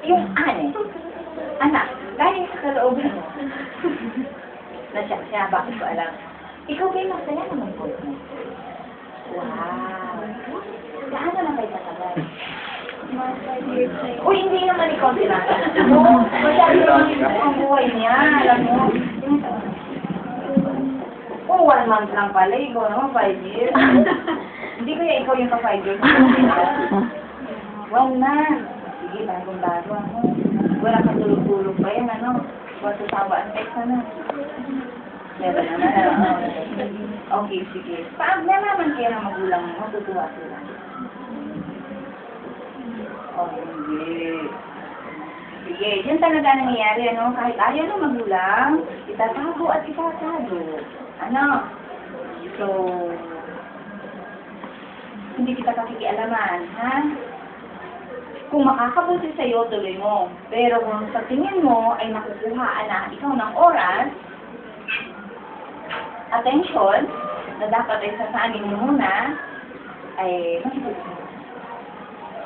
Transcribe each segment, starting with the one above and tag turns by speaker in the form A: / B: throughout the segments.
A: yung ane, anak, galing sa kalooban mo. Na siya, bakit ko alam? Ikaw kayo masaya naman po. Wow. Gaano na kayo katagal? Uy, hindi naman ikaw tinatanong. No, masyado naman ang buhay niya, alam mo. Oh, 1 month lang pala, ikaw naman 5 years. Hindi ko ikaw yung ka 5 years. 1 month. Sige, bagong-bago ano. Wala kang tulog-tulog pa yan, ano. Wala sasawa ang text, ano. Meron naman, okay, sige. Paano naman kaya ng magulang mo, matutuwa sila? Oh, hindi. Sige, yun talaga nangyayari, ano, kahit ayaw ng magulang, itatago at itatago. Ano? So, hindi kita kakikialaman, ha? Kung makakabuti sa'yo, tuloy mo. Pero kung sa tingin mo ay nakukuhaan na ikaw ng oras, attention, na dapat ay sasaanin mo muna, ay makikita.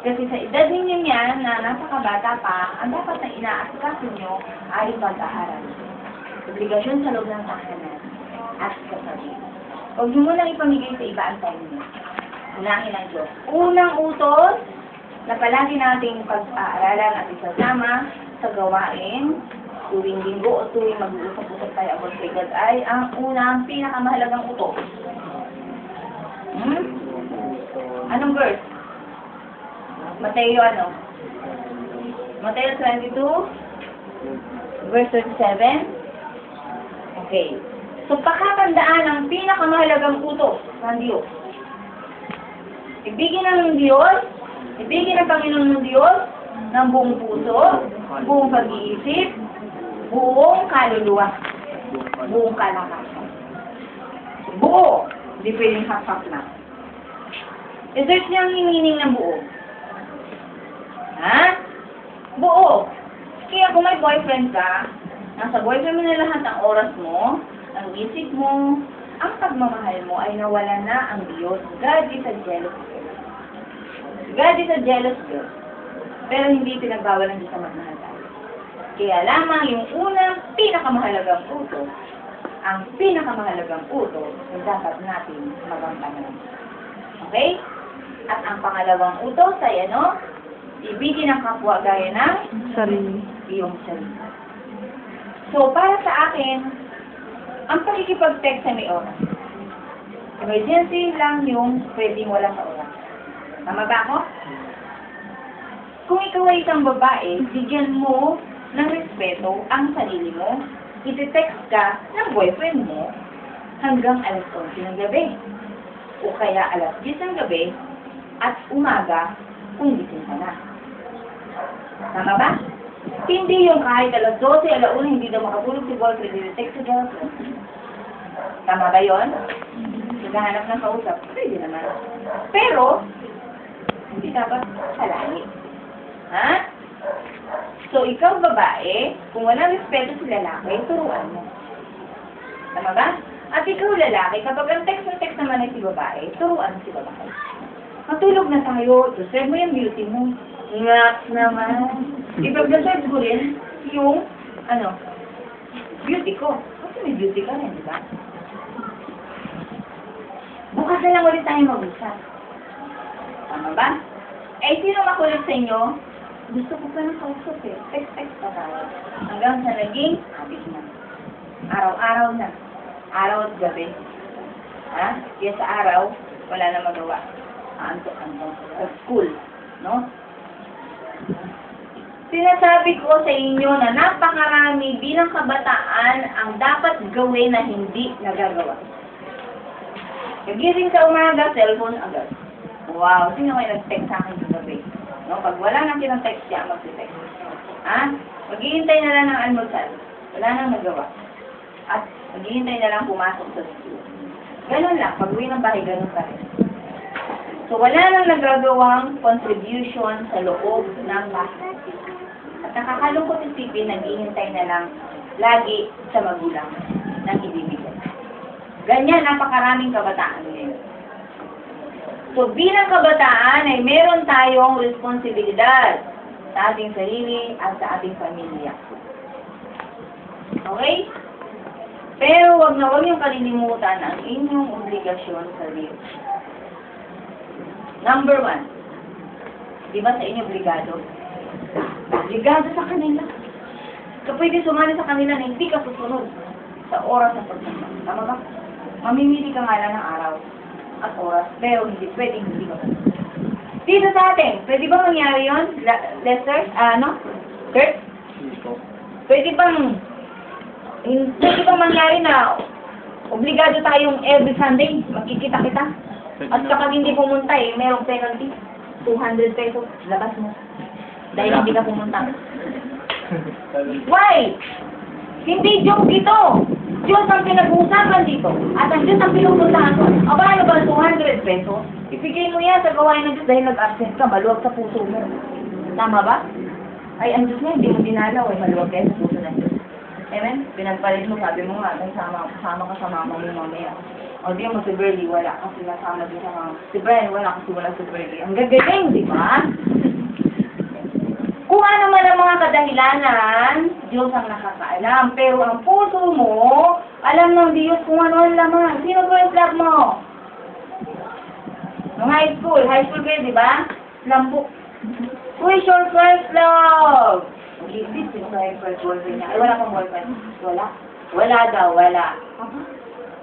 A: Kasi sa edad ninyo niyan, na napakabata pa, ang dapat na inaasikaso nyo ay pag-aaral. Obligasyon sa loob ng tahanan at kasabi. Huwag nyo munang ipamigay sa iba ang time nyo. Unahin ang Diyos. Unang utos na palagi nating pag-aaralan at isasama sa gawain tuwing linggo o tuwing mag-uusap-usap tayo about kay God ay ang unang pinakamahalagang utos. Anong verse? Mateo ano? Mateo 22 verse 37. Okay. So, pakatandaan ang pinakamahalagang utos ng Diyos. Ibigin ng Diyos, ibigin ng Panginoon ng Diyos ng buong puso, buong pag-iisip, buong kaluluwa, buong kalakasan. Buo, hindi pwedeng half-half na. I-search niyo ang meaning ng buo. Ha? Buo. Kaya kung may boyfriend ka, nasa boyfriend mo na lahat ang oras mo, ang isip mo, ang pagmamahal mo ay nawala na ang Diyos. God is a jealous God. God is a jealous God. Pero hindi pinagbawal ang Diyos na magmahal tayo. Kaya lamang yung unang pinakamahalagang utos, ang pinakamahalagang utos ay dapat natin magampanan. Okay? At ang pangalawang utos ay ano? Ibigin ang kapwa gaya ng
B: Sarili.
A: iyong sarili. So, para sa akin, ang pakikipag-text ay may oras. Emergency lang yung pwedeng walang oras. Tama ba ako? Kung ikaw ay isang babae, bigyan mo ng respeto ang sarili mo. Iti-text ka ng boyfriend mo hanggang alas 11 ng gabi. O kaya alas 10 ng gabi at umaga kung gising ka na. Tama ba? Hindi yung kahit alas 12, alauna, hindi daw makatulog si boyfriend, iti-text si girlfriend. Tama ba yun? Naghahanap ng kausap, pwede naman. Pero, hindi dapat salali. Ha? So, ikaw babae, kung walang respeto si lalaki, turuan mo. Tama ba? At ikaw lalaki, kapag ang text naman ay si babae, turuan si babae. Matulog na tayo, deserve mo yung beauty mo. Ngak naman. Ipag-deserve ko rin yung, beauty ko. Kasi may beauty ka rin, di ba? Bukas na lang ulit tayo mag-usap. Tama ba? Eh, sino makulit sa inyo? Gusto ko pa ng kausap eh. Text pa tayo. Hanggang sa naging habit na. Araw-araw na. Araw at gabi. Ha? Kaya sa araw, wala na magawa. Antok-antok. Sa school. No? Sinasabi ko sa inyo na napakarami bilang kabataan ang dapat gawin na hindi nagagawa. Kagising sa umaga, cellphone agad. Wow, sino kayo nag-text sa akin sa gabi? No? Pag wala nang kinang-text siya, mag-text. Ha? Maghihintay na lang ng almusal. Wala nang nagawa. At maghihintay na lang pumasok sa school. Ganun lang. Pag-uwi ng bahay, ganun pa rin. So, wala nang nagagawang contribution sa loob ng bahay. At nakakalungkot isipin, naghihintay na lang lagi sa magulang ng ibibigay. Ganyan, napakaraming kabataan ngayon. So, bilang kabataan ay meron tayong responsibilidad sa ating sarili at sa ating pamilya. Okay? Pero wag niyong kalilimutan ang inyong obligasyon sa Diyos. Number 1. Di ba sa inyo obligado? Obligado sa kanila. Ka pwede sumali sa kanila na hindi ka susunod sa oras ng pagsama. Tama ba? Mamimili ka nga lang ng araw at oras, pero hindi pwedeng hindi ka susunod. Dito sa atin, pwede ba mangyari yun? Lester? Kurt? Pwede bang mangyari na obligado tayong every Sunday, magkikita kita? At kapag hindi pumunta merong penalty. 200 pesos, labas mo. Dahil hindi ka pumunta. Why? Hindi joke ito. Diyos ang pinag-uusapan dito. At ang Diyos ang pinupuntahan ko. Paano ba 200 pesos? Ibigay mo yan sa gawain ng Diyos dahil nag-absent ka, maluwag sa puso mo. Tama ba? Ay, ang Diyos nga, hindi mo dinalaw, maluwag kayo sa puso ng Diyos. Amen? Pinagpalit mo, sabi mo nga, sama ka sa mama mo mamaya. O di mo si Berlie, wala kasi nasama din sa mama. Si Brian, wala kasi wala si Berlie. Ang gagaling, di ba? Kung ano man ang mga kadahilanan, Diyos ang nakakaalam. Pero ang puso mo, alam ng Diyos kung ano ang laman. Sino first love mo? Nung high school kayo, di ba? Lambok. Who is your first love? Hindi, sino na yung first boyfriend niya? Ay, wala kang boyfriend? Wala. Wala daw, wala.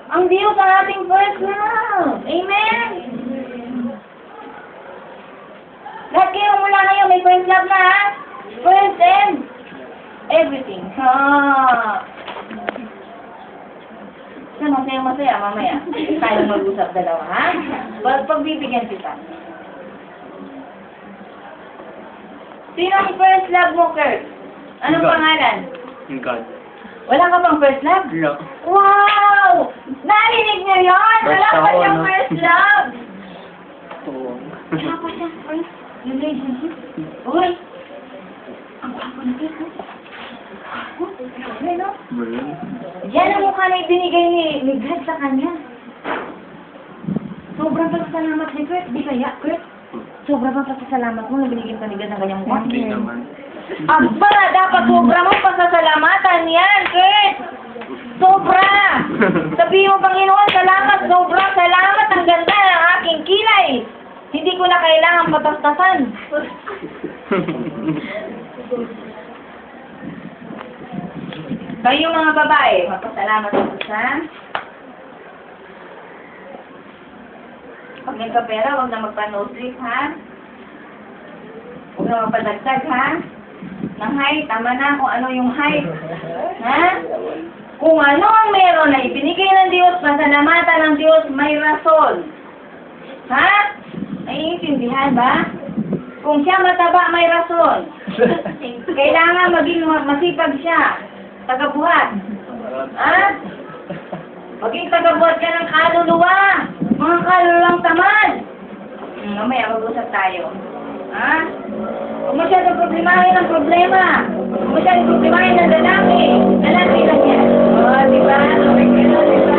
A: Ang Diyos ang ating first love. Amen? Lahat kayo mula ngayon, may first love na, ha? First and everything. Masaya, mamaya. Tayo mag-usap dalawa, ha? Pagbibigyan kita. Sino ang first love mo, Kurt? Anong pangalan?
B: God.
A: Wala ka bang first love?
B: No.
A: Wow! Narinig niyo yun? Wala pa siyang first love! Wala pa siyang first relationship. Uy! Ang gwapo na ito. Grabe, no? Yan ang mukha na ibinigay ni God sa kanya. Sobrang pasasalamat ni Kurt. Di kaya, Kurt? Sobrang pasasalamat mo na binigyan ka ni God ng kanyang mukha.
B: Hindi naman.
A: Aba, dapat sobra mo pasasalamatan yan, Kurt! Sobra! Sabihin mo, Panginoon, salamat, sobra, salamat, ang ganda ng aking kilay. Hindi ko na kailangan patastasan. Kayo mga babae, magpasalamat po sa... Pag may kapera, huwag na magpa-no-sleep, ha? Huwag na magpadagdag, ha? Ng height, tama na kung ano yung height. Ha? Kung ano ang meron na ibinigay ng Diyos, pasalamatan ng Diyos, may rason. Ha? Naiintindihan ba? Kung siya mataba, may rason. Kailangan maging masipag siya. Tagabuhat. Ha? Maging tagabuhat ka ng kaluluwa. Mga kaluluwang tamad. Mamaya mag-usap tayo. Ha? Huwag masyadong problemahin ang problema. Huwag masyadong problemahin ng lalaki. Lalaki lang yan. O, diba? Okay ka na, diba?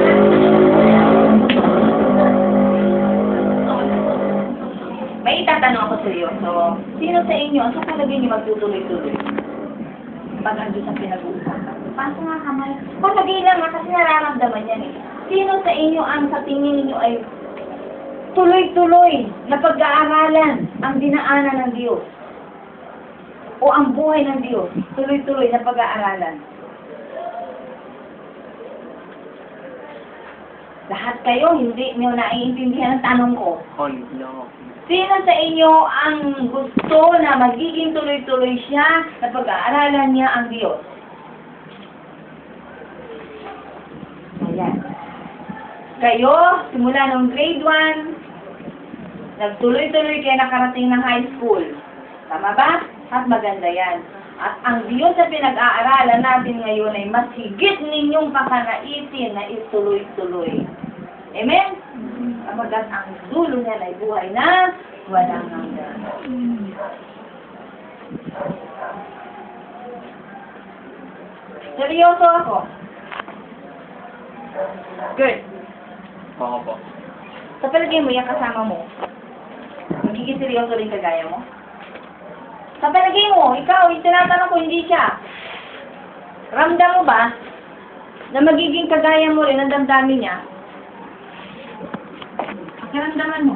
A: May itatanong ako seryoso. Sino sa inyo, ang sa palagay niyo magtutuloy-tuloy? Pag ang Diyos ang pinag-uusapan. Paso nga kamay. Palagay lang nga kasi nararamdaman yan eh. Sino sa inyo ang sa tingin niyo ay tuloy-tuloy na pag-aaralan ang dinaanan ng Diyos? O ang buhay ng Diyos, tuloy-tuloy na pag-aaralan? Lahat kayo, hindi niyo naiintindihan ang tanong ko.
B: No.
A: Sino sa inyo ang gusto na magiging tuloy-tuloy siya na pag-aaralan niya ang Diyos? Ayan. Kayo, simula ng grade 1, nagtuloy-tuloy kayo nakarating ng high school. Tama ba? At maganda yan. At ang Diyos na pinag-aaralan natin ngayon ay mas higit ninyong pakanaisin na ituloy-tuloy. Amen? Amagat ang dulo niya ay buhay na walang hanggan. Seryoso ako. Good.
B: Oo po.
A: Sa palagay mo, yung kasama mo, magiging seryoso rin kagaya mo? Sa palagay mo, ikaw, yung tinatanong ko, hindi siya. Ramdam mo ba na magiging kagaya mo rin ang damdamin niya? Pakiramdaman mo.